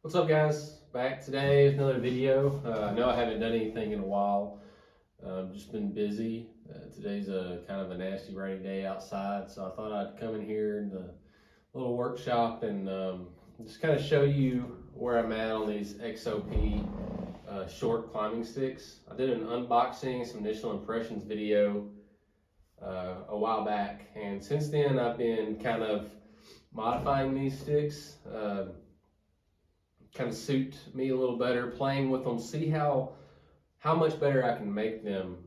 What's up, guys? Back today with another video. I know I haven't done anything in a while. Just been busy. Today's a kind of a nasty rainy day outside, so I thought I'd come in here in the little workshop and just kind of show you where I'm at on these XOP short climbing sticks. I did an unboxing, some initial impressions video a while back, and since then I've been kind of modifying these sticks. Kind of suit me a little better, playing with them, see how much better I can make them.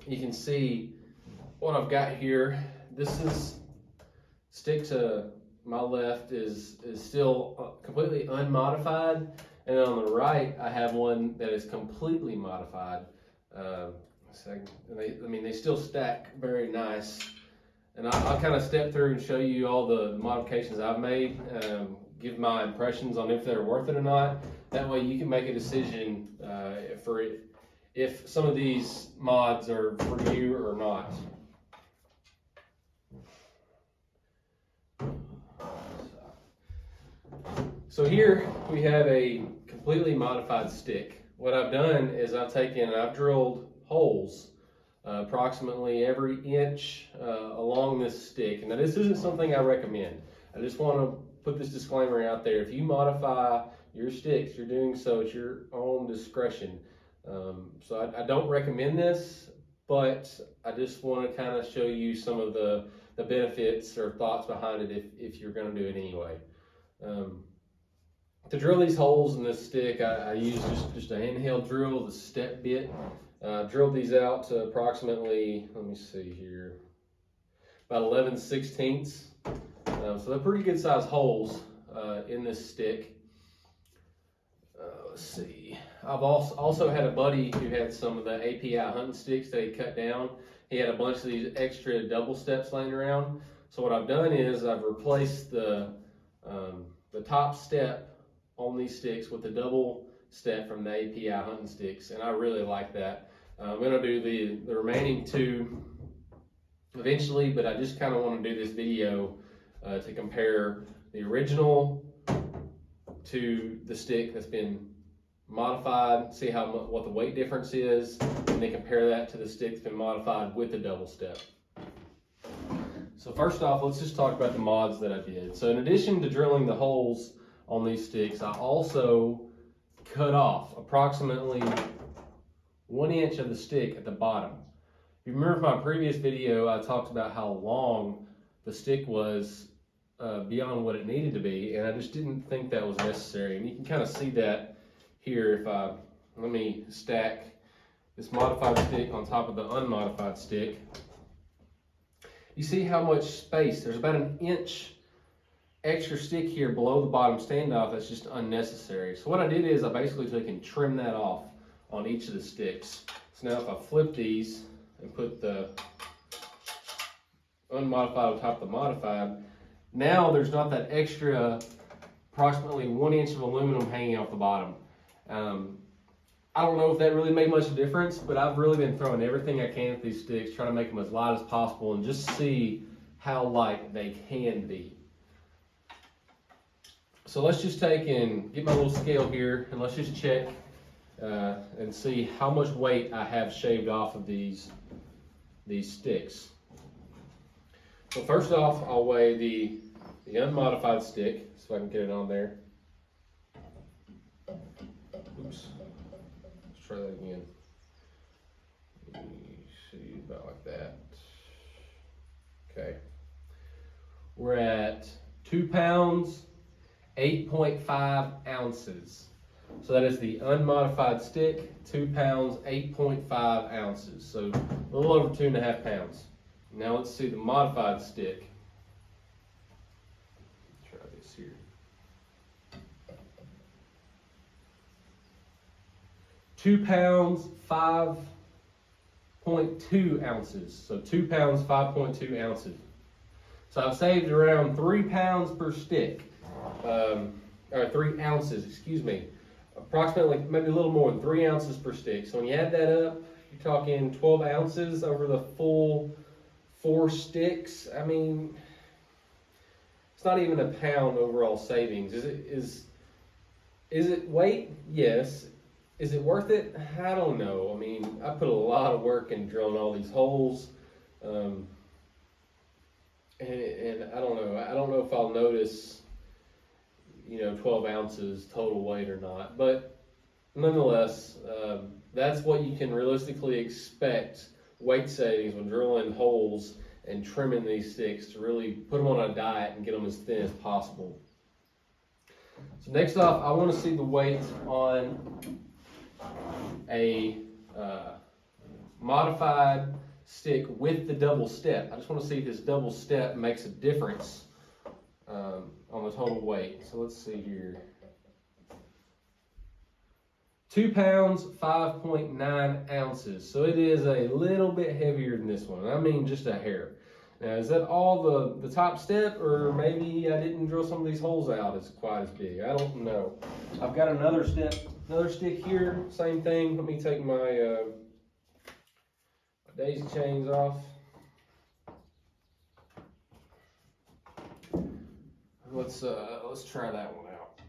You can see what I've got here. This is stick to my left is still completely unmodified, and on the right I have one that is completely modified. They still stack very nice, and I'll kind of step through and show you all the modifications I've made. Give my impressions on if they're worth it or not. That way you can make a decision if some of these mods are for you or not. So here we have a completely modified stick. What I've done is I've taken and I've drilled holes approximately every inch along this stick. And now this isn't something I recommend. I just want to put this disclaimer out there. If you modify your sticks, you're doing so at your own discretion. So I don't recommend this, but I just want to kind of show you some of the benefits or thoughts behind it if you're going to do it anyway. To drill these holes in this stick, I use just a handheld drill, the step bit. Drilled these out to approximately, let me see here, about 11/16. So they're pretty good sized holes in this stick. Let's see. I've also had a buddy who had some of the API hunting sticks that he cut down. He had a bunch of these extra double steps laying around. So what I've done is I've replaced the top step on these sticks with the double step from the API hunting sticks, and I really like that. I'm gonna do the remaining two eventually, but I just kind of want to do this video to compare the original to the stick that's been modified, see what the weight difference is, and then compare that to the stick that's been modified with the double step. So first off, let's just talk about the mods that I did. So in addition to drilling the holes on these sticks, I also cut off approximately 1 inch of the stick at the bottom. If you remember from my previous video, I talked about how long the stick was beyond what it needed to be, and I just didn't think that was necessary. And you can kind of see that here if let me stack this modified stick on top of the unmodified stick. You see how much space, there's about 1 inch extra stick here below the bottom standoff that's just unnecessary. So what I did is I basically took and trimmed that off on each of the sticks. So now if I flip these and put the unmodified on top of the modified, now there's not that extra approximately 1 inch of aluminum hanging off the bottom. I don't know if that really made much of a difference, but I've really been throwing everything I can at these sticks, trying to make them as light as possible and just see how light they can be. So let's just take and get my little scale here and let's just check and see how much weight I have shaved off of these sticks. So first off, I'll weigh the unmodified stick, so I can get it on there. Oops, let's try that again. Let me see, about like that. Okay, we're at 2 pounds, 8.5 ounces. So that is the unmodified stick, 2 pounds, 8.5 ounces. So a little over 2.5 pounds. Now let's see the modified stick. Try this here. 2 pounds, 5.2 ounces. So 2 pounds, 5.2 ounces. So I've saved around 3 pounds per stick. Or 3 ounces, excuse me. Approximately, maybe a little more than 3 ounces per stick. So when you add that up, you're talking 12 ounces over the full 4 sticks. I mean, it's not even a pound overall savings. Is it weight? Yes. Is it worth it? I don't know. I mean, I put a lot of work in drilling all these holes, and I don't know. I don't know if I'll notice, 12 ounces total weight or not. But nonetheless, that's what you can realistically expect weight savings when drilling holes and trimming these sticks to really put them on a diet and get them as thin as possible. So next off, I want to see the weight on a modified stick with the double step. I just want to see if this double step makes a difference on the total weight. So let's see here. 2 pounds, 5.9 ounces. So it is a little bit heavier than this one. I mean, just a hair. Now, is that all the top step, or maybe I didn't drill some of these holes out as quite as big? I don't know. I've got another stick here, same thing. Let me take my daisy chains off. Let's try that one out.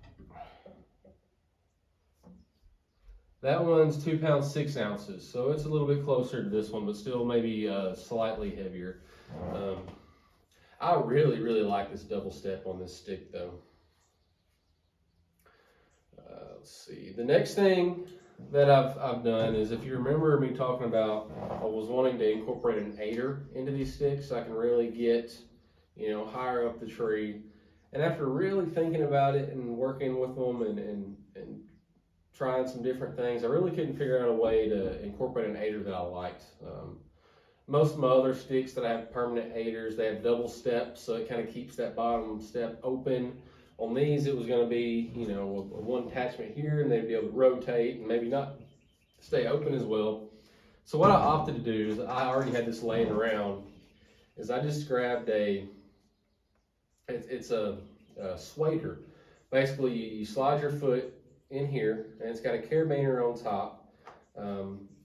That one's 2 pounds, 6 ounces. So it's a little bit closer to this one, but still maybe slightly heavier. I really, really like this double step on this stick though. Let's see. The next thing that I've done is, if you remember me talking about, I was wanting to incorporate an aider into these sticks so I can really get, higher up the tree. And after really thinking about it and working with them and trying some different things, I really couldn't figure out a way to incorporate an aider that I liked. Most of my other sticks that I have permanent aiders, they have double steps, so it kind of keeps that bottom step open. On these, it was going to be, one attachment here, and they'd be able to rotate and maybe not stay open as well. So what I opted to do is, I already had this laying around, is I just grabbed it's a swaider. Basically, you slide your foot in here, and it's got a carabiner on top.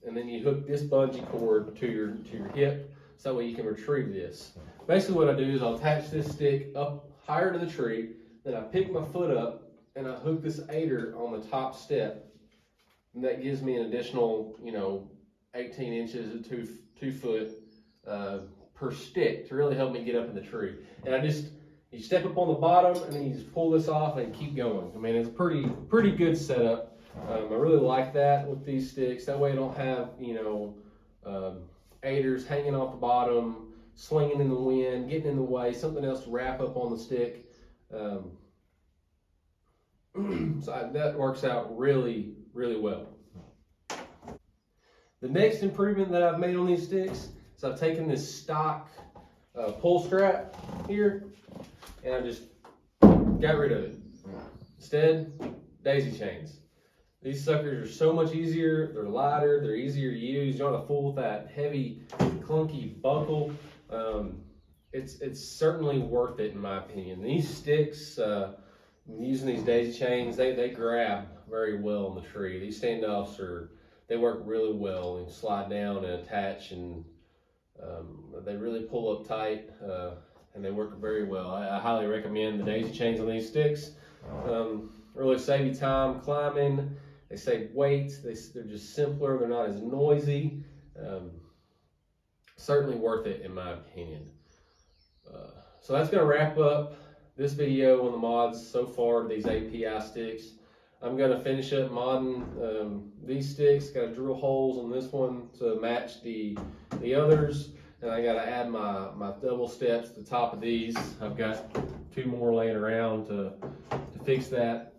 And then you hook this bungee cord to your hip, so that way you can retrieve this. Basically what I do is I'll attach this stick up higher to the tree, then I pick my foot up and I hook this aider on the top step, and that gives me an additional 18 inches or 2 foot per stick to really help me get up in the tree. And you step up on the bottom and then you just pull this off and keep going. I mean, it's a pretty good setup. I really like that with these sticks. That way I don't have, aiders hanging off the bottom, swinging in the wind, getting in the way, something else to wrap up on the stick. So that works out really, really well. The next improvement that I've made on these sticks is I've taken this stock pull strap here, and I just got rid of it. Instead, daisy chains. These suckers are so much easier, they're lighter, they're easier to use. You don't have to fool with that heavy, clunky buckle. It's certainly worth it in my opinion. These sticks, using these daisy chains, they grab very well on the tree. These standoffs they work really well. You slide down and attach, and they really pull up tight, and they work very well. I highly recommend the daisy chains on these sticks. Really save you time climbing. They save weight. They're just simpler. They're not as noisy. Certainly worth it in my opinion. So that's going to wrap up this video on the mods so far, these API sticks. I'm going to finish up modding these sticks. Got to drill holes on this one to match the others. And I got to add my double steps to the top of these. I've got 2 more laying around to fix that.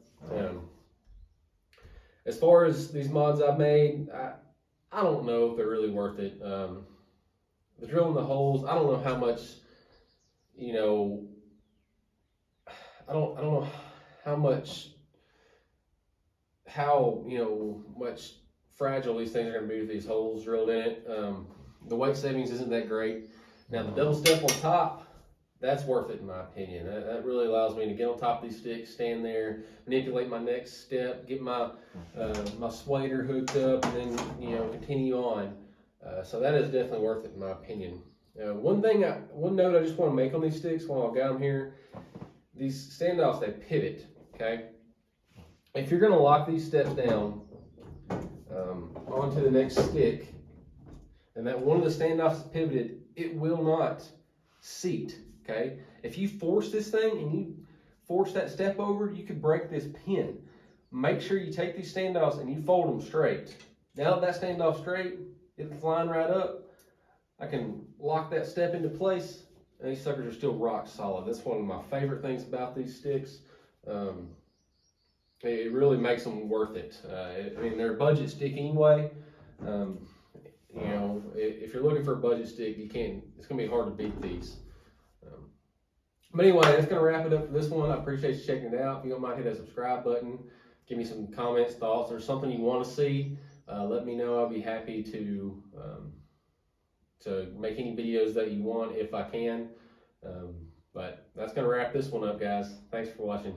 As far as these mods I've made, I don't know if they're really worth it. The drilling the holes, I don't know how much, I don't know how much fragile these things are going to be with these holes drilled in it. The weight savings isn't that great. Now the double step on top, that's worth it in my opinion. That really allows me to get on top of these sticks, stand there, manipulate my next step, get my my swaider hooked up, and then continue on. So that is definitely worth it in my opinion. One note I just want to make on these sticks while I've got them here these standoffs, they pivot, okay? If you're gonna lock these steps down onto the next stick, and that one of the standoffs is pivoted, it will not seat, okay? If you force this thing and you force that step over, you could break this pin. Make sure you take these standoffs and you fold them straight. Now that standoff's straight, it's flying right up, I can lock that step into place, and these suckers are still rock solid. That's one of my favorite things about these sticks. It really makes them worth it. I mean, they're a budget stick anyway. You know, if you're looking for a budget stick, you can't. It's gonna be hard to beat these. But anyway, that's gonna wrap it up for this one. I appreciate you checking it out. If you don't mind, hit that subscribe button. Give me some comments, thoughts, or something you want to see. Let me know. I'll be happy to make any videos that you want if I can. But that's gonna wrap this one up, guys. Thanks for watching.